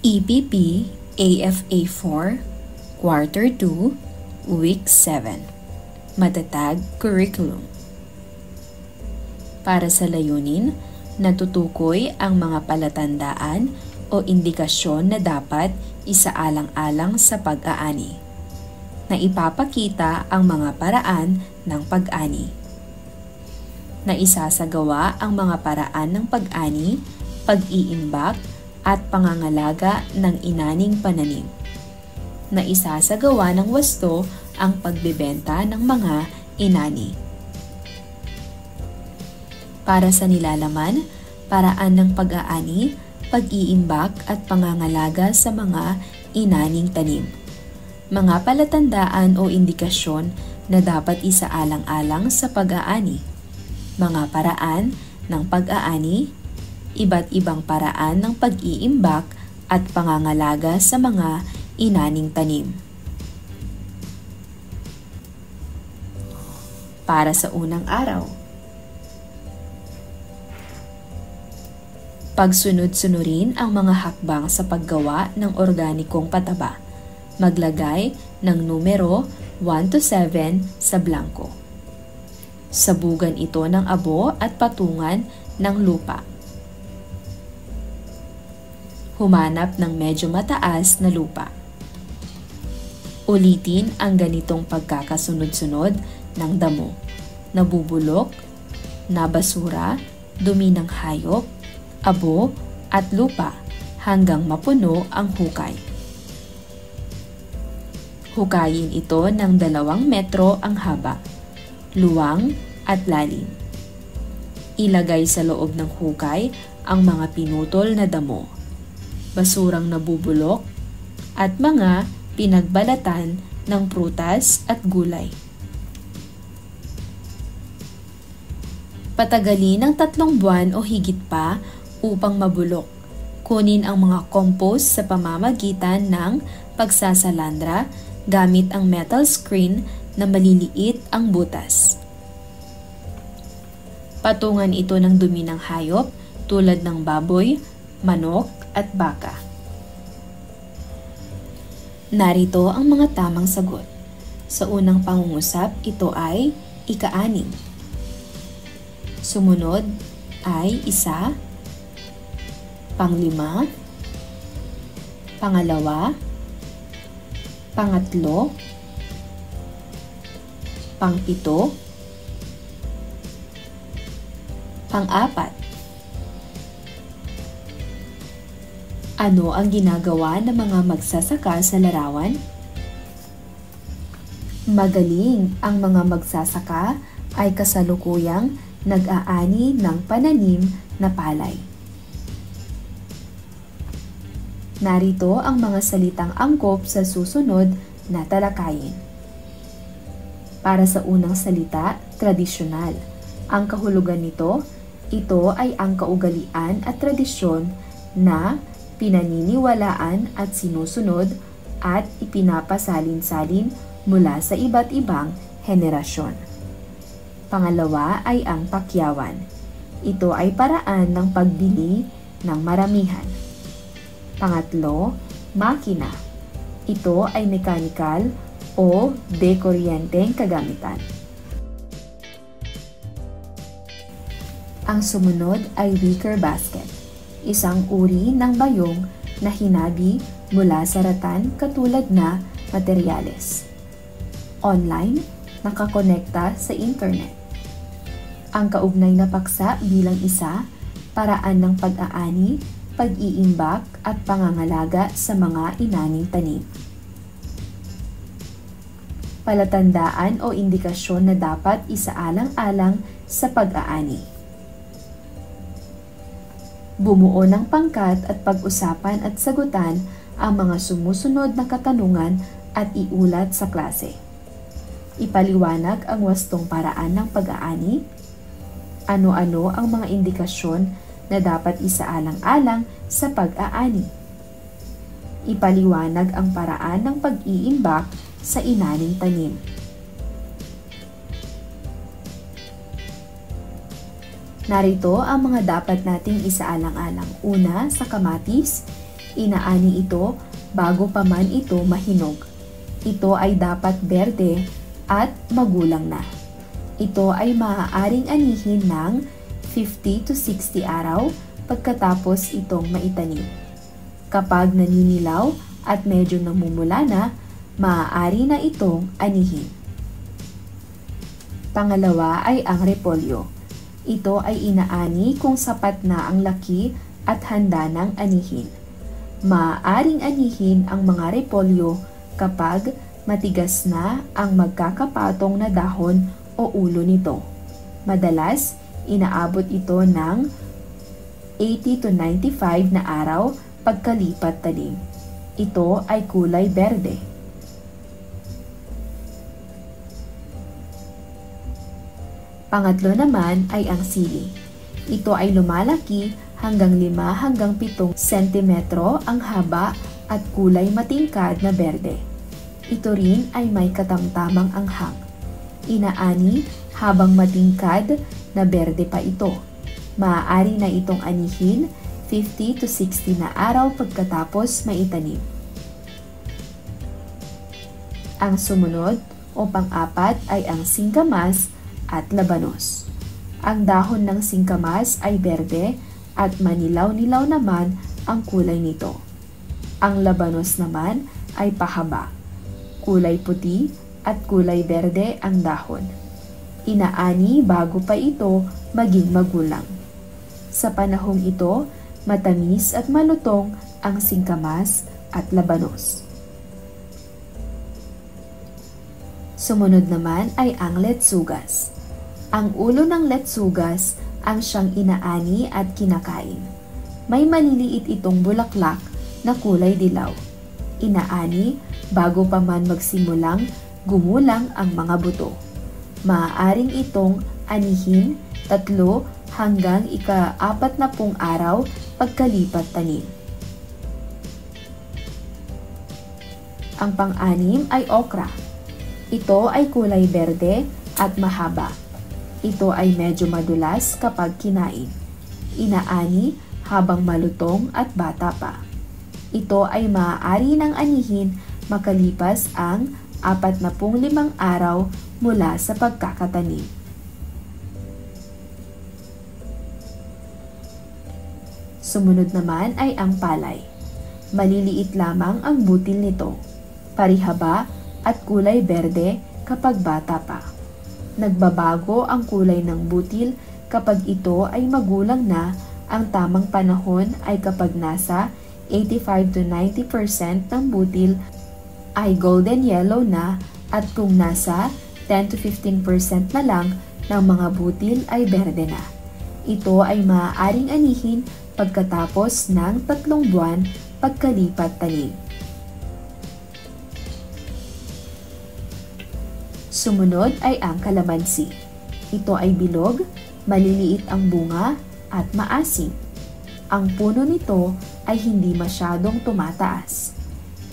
EPP AFA 4, Quarter 2, Week 7. Matatag Curriculum. Para sa layunin, natutukoy ang mga palatandaan o indikasyon na dapat isaalang-alang sa pag-aani. Na ipapakita ang mga paraan ng pag-ani. Na isasagawa ang mga paraan ng pag-ani, pag-iimbak, at pangangalaga ng inaning pananim. Na isasagawa ng wasto ang pagbebenta ng mga inani. Para sa nilalaman, paraan ng pag-aani, pag-iimbak at pangangalaga sa mga inaning tanim. Mga palatandaan o indikasyon na dapat isaalang-alang sa pag-aani. Mga paraan ng pag-aani, iba't ibang paraan ng pag-iimbak at pangangalaga sa mga inaning tanim. Para sa unang araw, pagsunod-sunurin ang mga hakbang sa paggawa ng organikong pataba. Maglagay ng numero 1 to 7 sa blanko. Sabugan ito ng abo at patungan ng lupa. Humanap ng medyo mataas na lupa. Ulitin ang ganitong pagkakasunod-sunod ng damo, nabubulok, nabasura, dumi ng hayop, abo at lupa hanggang mapuno ang hukay. Hukayin ito ng 2 metro ang haba, luwang at lalim. Ilagay sa loob ng hukay ang mga pinutol na damo, basurang nabubulok, at mga pinagbalatan ng prutas at gulay. Patagalin ng 3 buwan o higit pa upang mabulok. Kunin ang mga compost sa pamamagitan ng pagsasalandra gamit ang metal screen na maliliit ang butas. Patungan ito ng dumi ng hayop tulad ng baboy, manok, at baka. Narito ang mga tamang sagot. Sa unang pangungusap, ito ay ika-6. Sumunod ay 1, pang-5, pangalawa, pangatlo, pang-7, pang-4. Ano ang ginagawa ng mga magsasaka sa larawan? Magaling ang mga magsasaka ay kasalukuyang nag-aani ng pananim na palay. Narito ang mga salitang angkop sa susunod na talakayin. Para sa unang salita, tradisyonal. Ang kahulugan nito, ito ay ang kaugalian at tradisyon na pinaniniwalaan at sinusunod at ipinapasalin-salin mula sa iba't ibang henerasyon. Pangalawa ay ang pakyawan. Ito ay paraan ng pagbili ng maramihan. Pangatlo, makina. Ito ay mekanikal o de-kuryenteng kagamitan. Ang sumunod ay wicker basket. Isang uri ng bayong na hinabi mula sa ratan katulad na materyales. Online, nakakonekta sa internet. Ang kaugnay na paksa bilang isa, paraan ng pag-aani, pag-iimbak at pangangalaga sa mga inaning tanim. Palatandaan o indikasyon na dapat isaalang-alang sa pag-aani. Bumuo ng pangkat at pag-usapan at sagutan ang mga sumusunod na katanungan at iulat sa klase. Ipaliwanag ang wastong paraan ng pag-aani. Ano-ano ang mga indikasyon na dapat isaalang-alang sa pag-aani. Ipaliwanag ang paraan ng pag-iimbak sa inaning tanim. Narito ang mga dapat nating isaalang-alang. Una, sa kamatis, Inaani ito bago pa man ito mahinog. Ito ay dapat berde at magulang na. Ito ay maaaring anihin ng 50 to 60 araw pagkatapos itong maitanim. Kapag naninilaw at medyo namumula na, maaari na itong anihin. Pangalawa ay ang repolyo. Ito ay inaani kung sapat na ang laki at handa ng anihin. Maaaring anihin ang mga repolyo kapag matigas na ang magkakapatong na dahon o ulo nito. Madalas, inaabot ito ng 80 to 95 na araw pagkalipat tanim. Ito ay kulay berde. Pangatlo naman ay ang sili. Ito ay lumalaki hanggang 5 hanggang 7 sentimetro ang haba at kulay matingkad na berde. Ito rin ay may katamtamang anghang. Inaani habang matingkad na berde pa ito. Maaari na itong anihin 50 to 60 na araw pagkatapos maitanim. Ang sumunod o pang-apat ay ang singkamas at labanos. Ang dahon ng singkamas ay berde at manilaw-nilaw naman ang kulay nito. Ang labanos naman ay pahaba, kulay puti at kulay berde ang dahon. Inaani bago pa ito maging magulang. Sa panahong ito, matamis at malutong ang singkamas at labanos. Sumunod naman ay ang letsugas. Ang ulo ng letsugas ang siyang inaani at kinakain. May maliliit itong bulaklak na kulay dilaw. Inaani bago pa man magsimulang gumulang ang mga buto. Maaaring itong anihin 3 hanggang ika-40 araw pagkalipat tanim. Ang pang-anim ay okra. Ito ay kulay berde at mahaba. Ito ay medyo madulas kapag kinain. Inaani habang malutong at bata pa. Ito ay maaari ng anihin makalipas ang 45 araw mula sa pagkakatanim. Sumunod naman ay ang palay. Maliliit lamang ang butil nito, parihaba at kulay berde kapag bata pa. Nagbabago ang kulay ng butil kapag ito ay magulang na. Ang tamang panahon ay kapag nasa 85 to 90% ng butil ay golden yellow na at kung nasa 10 to 15% na lang ng mga butil ay berde na. Ito ay maaaring anihin pagkatapos ng 3 buwan pagkalipat tanim. Sumunod ay ang kalamansi. Ito ay bilog, maliliit ang bunga at maasim. Ang puno nito ay hindi masyadong tumataas.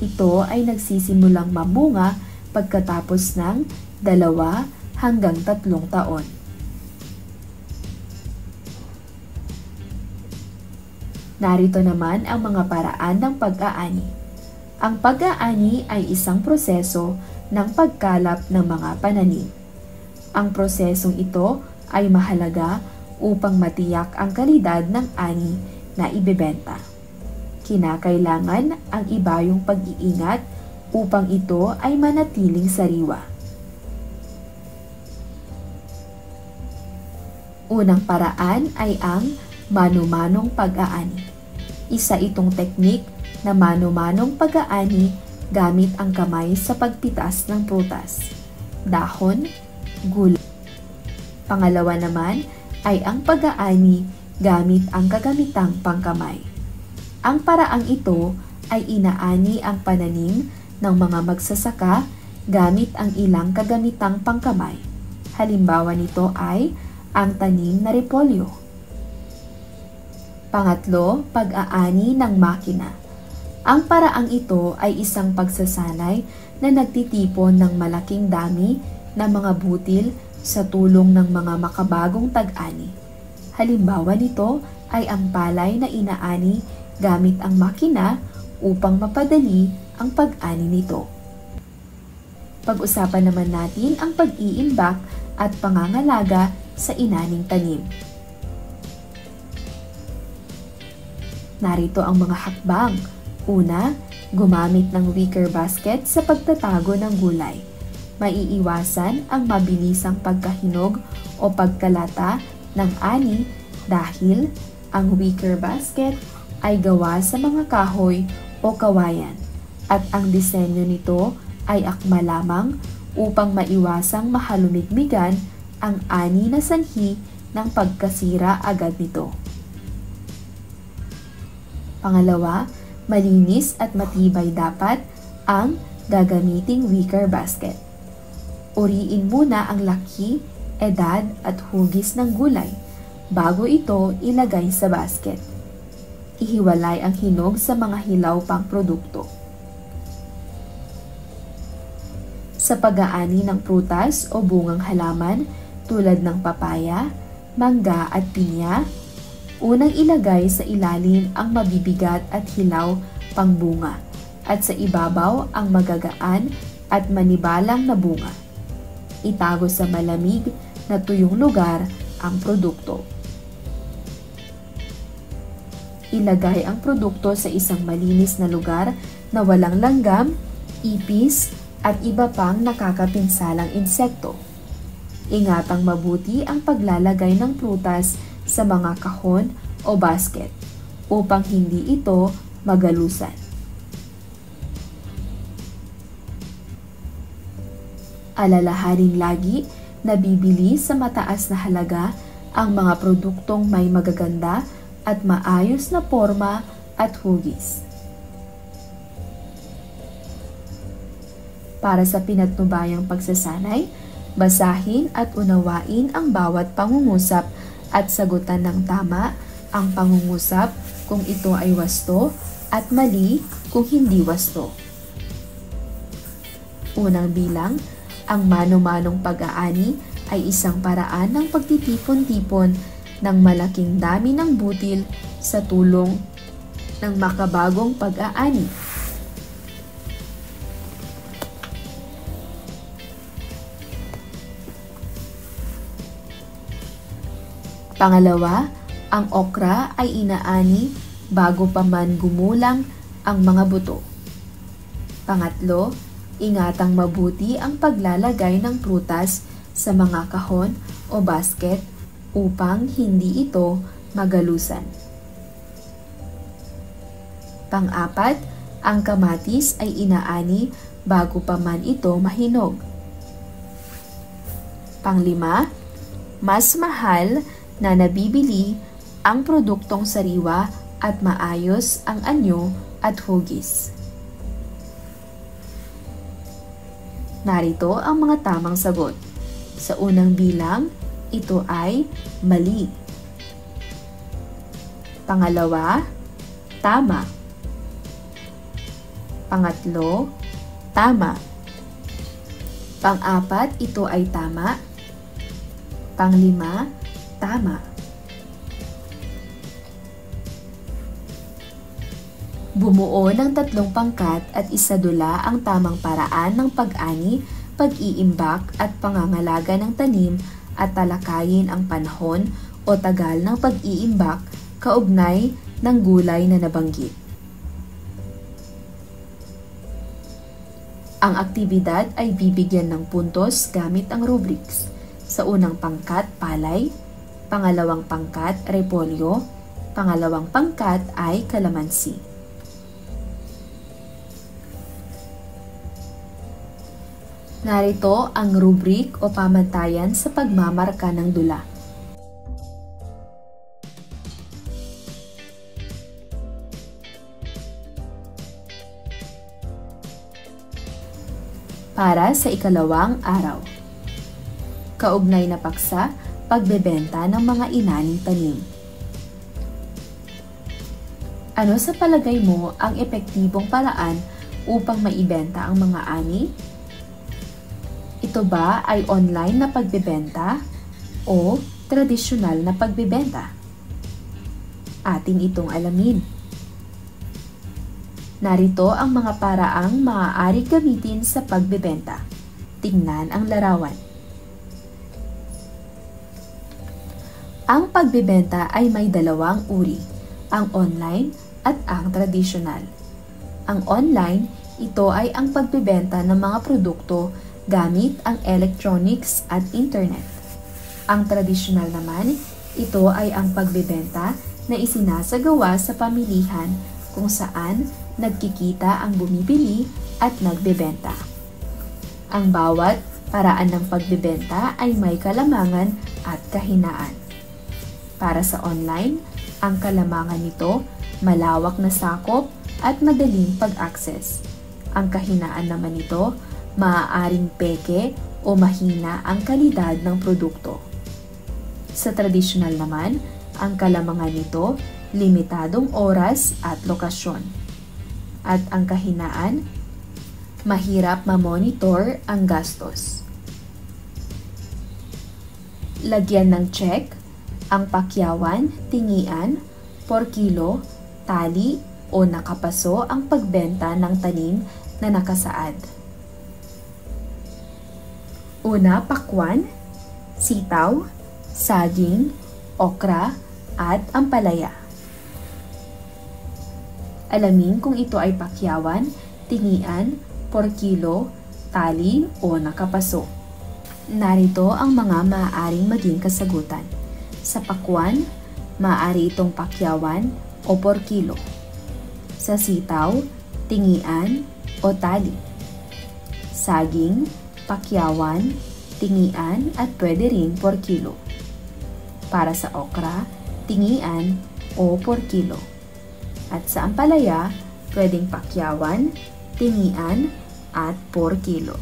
Ito ay nagsisimulang mamunga pagkatapos ng 2 hanggang 3 taon. Narito naman ang mga paraan ng pag-aani. Ang pag-aani ay isang proseso ng pagkalap ng mga pananim. Ang prosesong ito ay mahalaga upang matiyak ang kalidad ng ani na ibebenta. Kinakailangan ang ibayong pag-iingat upang ito ay manatiling sariwa. Unang paraan ay ang mano-manong pag-aani. Isa itong teknik na mano-manong pag-aani gamit ang kamay sa pagpitas ng prutas, dahon, gulay. Pangalawa naman ay ang pag-aani gamit ang kagamitang pangkamay. Ang paraang ito ay inaani ang pananim ng mga magsasaka gamit ang ilang kagamitang pangkamay. Halimbawa nito ay ang tanim na repolyo. Pangatlo, pag-aani ng makina. Ang paraang ito ay isang pagsasanay na nagtitipon ng malaking dami ng mga butil sa tulong ng mga makabagong tag-ani. Halimbawa nito ay ang palay na inaani gamit ang makina upang mapadali ang pag-ani nito. Pag-usapan naman natin ang pag-iimbak at pangangalaga sa inaning tanim. Narito ang mga hakbang. Una, gumamit ng wicker basket sa pagtatago ng gulay. Maiiwasan ang mabilisang pagkahinog o pagkalata ng ani dahil ang wicker basket ay gawa sa mga kahoy o kawayan at ang disenyo nito ay akma lamang upang maiwasang mahalumigmigan ang ani na sanhi ng pagkasira agad nito. Pangalawa, malinis at matibay dapat ang gagamiting wicker basket. Uriin muna ang laki, edad at hugis ng gulay bago ito ilagay sa basket. Ihiwalay ang hinog sa mga hilaw pang produkto. Sa pag-aani ng prutas o bungang halaman tulad ng papaya, mangga at pinya, unang ilagay sa ilalim ang mabibigat at hilaw pang bunga at sa ibabaw ang magagaan at manibalang na bunga. Itago sa malamig na tuyong lugar ang produkto. Ilagay ang produkto sa isang malinis na lugar na walang langgam, ipis, at iba pang nakakapinsalang insekto. Ingatang mabuti ang paglalagay ng prutas sa mga kahon o basket upang hindi ito magalusan. Alalahanin lagi na bibili sa mataas na halaga ang mga produktong may magaganda at maayos na forma at hugis. Para sa pinatnubayang pagsasanay, basahin at unawain ang bawat pangungusap at sagutan ng tama ang pangungusap kung ito ay wasto at mali kung hindi wasto. Unang bilang, ang mano-manong pag-aani ay isang paraan ng pagtitipon-tipon ng malaking dami ng butil sa tulong ng makabagong pag-aani. Pangalawa, ang okra ay inaani bago pa man gumulang ang mga buto. Pangatlo, ingatang mabuti ang paglalagay ng prutas sa mga kahon o basket upang hindi ito magalusan. Pang-apat, ang kamatis ay inaani bago pa man ito mahinog. Pang-lima, mas mahal na nabibili ang produktong sariwa at maayos ang anyo at hugis. Narito ang mga tamang sagot. Sa unang bilang, ito ay mali. Pangalawa, tama. Pangatlo, tama. Pang-apat, ito ay tama. Pang-lima, tama. Bumuo ng 3 pangkat at isadula ang tamang paraan ng pag-ani, pag-iimbak at pangangalaga ng tanim at talakayin ang panahon o tagal ng pag-iimbak kaugnay ng gulay na nabanggit. Ang aktibidad ay bibigyan ng puntos gamit ang rubrics. Sa unang pangkat, palay. Pangalawang pangkat, repolyo. Pangalawang pangkat ay kalamansi. Narito ang rubrik o pamantayan sa pagmamarka ng dula. Para sa ikalawang araw. Kaugnay na paksa, pagbebenta ng mga inaning tanim. Ano sa palagay mo ang epektibong paraan upang maibenta ang mga ani? Ito ba ay online na pagbebenta o tradisyonal na pagbebenta? Atin itong alamin. Narito ang mga paraang maaari gamitin sa pagbebenta. Tingnan ang larawan. Ang pagbebenta ay may dalawang uri, ang online at ang tradisyonal. Ang online, ito ay ang pagbebenta ng mga produkto gamit ang electronics at internet. Ang tradisyonal naman, ito ay ang pagbebenta na isinasagawa sa pamilihan kung saan nagkikita ang bumibili at nagbebenta. Ang bawat paraan ng pagbebenta ay may kalamangan at kahinaan. Para sa online, ang kalamangan nito malawak na sakop at madaling pag-access. Ang kahinaan naman nito, maaaring peke o mahina ang kalidad ng produkto. Sa tradisyonal naman, ang kalamangan nito, limitadong oras at lokasyon. At ang kahinaan, mahirap ma-monitor ang gastos. Lagyan ng check ang pakyawan, tingian, por kilo, tali o nakapaso ang pagbenta ng tanim na nakasaad. Una, pakwan, sitaw, saging, okra, at ampalaya. Alamin kung ito ay pakyawan, tingian, por kilo, tali o nakapaso. Narito ang mga maaaring maging kasagutan. Sa pakwan, maaari itong pakyawan o por kilo. Sa sitaw, tingian o tali. Saging, pakyawan, tingian at pwede rin por kilo. Para sa okra, tingian o por kilo. At sa ampalaya, pwedeng pakyawan, tingian at por kilo.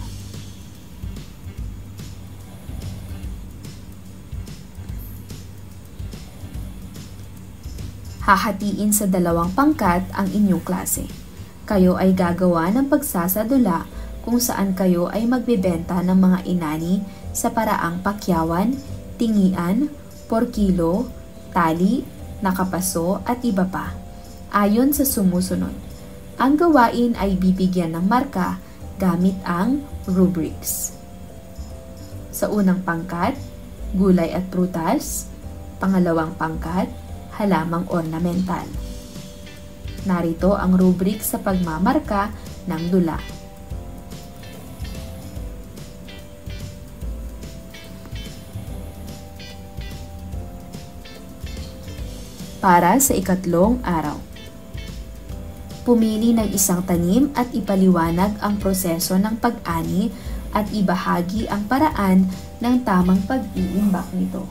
Hahatiin sa dalawang pangkat ang inyong klase. Kayo ay gagawa ng pagsasadula kung saan kayo ay magbebenta ng mga inani sa paraang pakyawan, tingian, por kilo, tali, nakapaso at iba pa. Ayon sa sumusunod, ang gawain ay bibigyan ng marka gamit ang rubrics. Sa unang pangkat, gulay at prutas. Pangalawang pangkat, halamang ornamental. Narito ang rubric sa pagmamarka ng dula. Para sa ikatlong araw, pumili ng isang tanim at ipaliwanag ang proseso ng pag-ani at ibahagi ang paraan ng tamang pag-iimbak nito.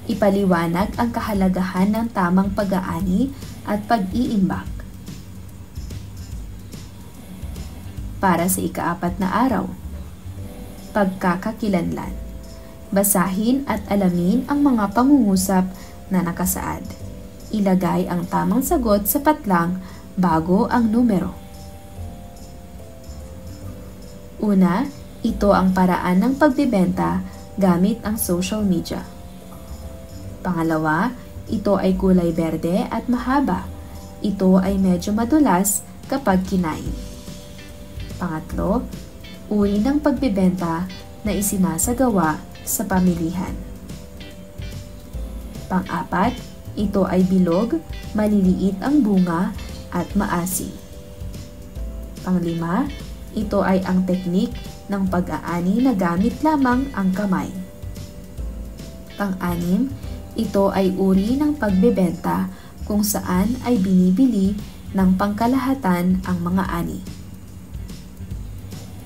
Ipaliwanag ang kahalagahan ng tamang pag-aani at pag-iimbak. Para sa ikaapat na araw, pagkakakilanlan. Basahin at alamin ang mga pangungusap na nakasaad. Ilagay ang tamang sagot sa patlang bago ang numero. Una, ito ang paraan ng pagbebenta gamit ang social media. Pangalawa, ito ay kulay berde at mahaba. Ito ay medyo madulas kapag kinain. Pangatlo, uri ng pagbebenta na isinasagawa sa pamilihan. Pang-apat, ito ay bilog, maliliit ang bunga at maasim. Panglima, ito ay ang teknik ng pag-aani na gamit lamang ang kamay. Pang-anim, ito ay uri ng pagbebenta kung saan ay binibili ng pangkalahatan ang mga ani.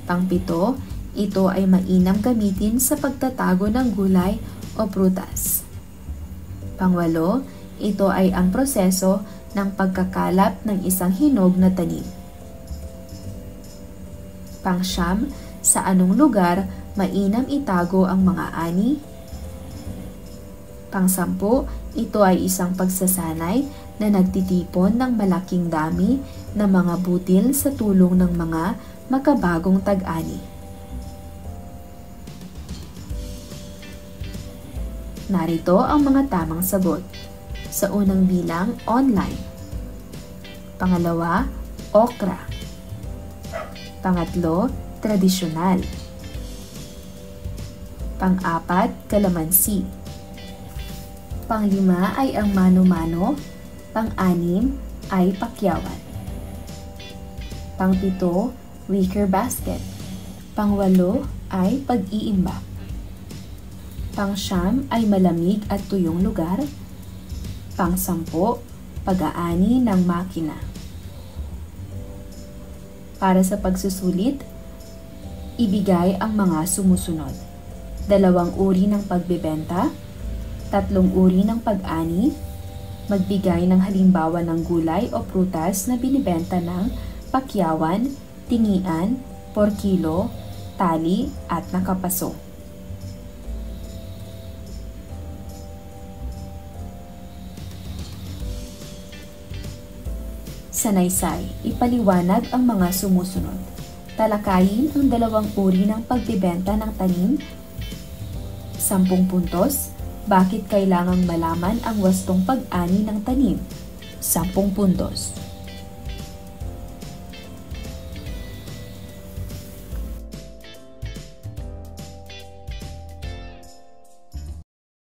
Pang-pito, ito ay mainam gamitin sa pagtatago ng gulay o prutas. Pang-walo, ito ay ang proseso ng pagkakalap ng isang hinog na tanim. Pang-siyam, sa anong lugar mainam itago ang mga ani? Pang-sampu, ito ay isang pagsasanay na nagtitipon ng malaking dami ng mga butil sa tulong ng mga makabagong tag-ani. Narito ang mga tamang sagot. Sa unang bilang, online. Pangalawa, okra. Pangatlo, tradisyonal. Pang-apat, kalamansi. Panglima ay ang mano-mano. Pang-anim ay pakyawan. Pang-pito, wicker basket. Pang-walo ay pag-iimbak. Pang-siyam ay malamig at tuyong lugar. Pang-sampo, pag-aani ng makina. Para sa pagsusulit, ibigay ang mga sumusunod: 2 uri ng pagbebenta, 3 uri ng pag-ani, magbigay ng halimbawa ng gulay o prutas na binibenta ng pakyawan, tingian, por kilo, tali at nakapaso. Sanaysay, ipaliwanag ang mga sumusunod. Talakayin ang 2 uri ng pagbebenta ng tanim. 10 puntos. Bakit kailangang malaman ang wastong pag-ani ng tanim? 10 puntos.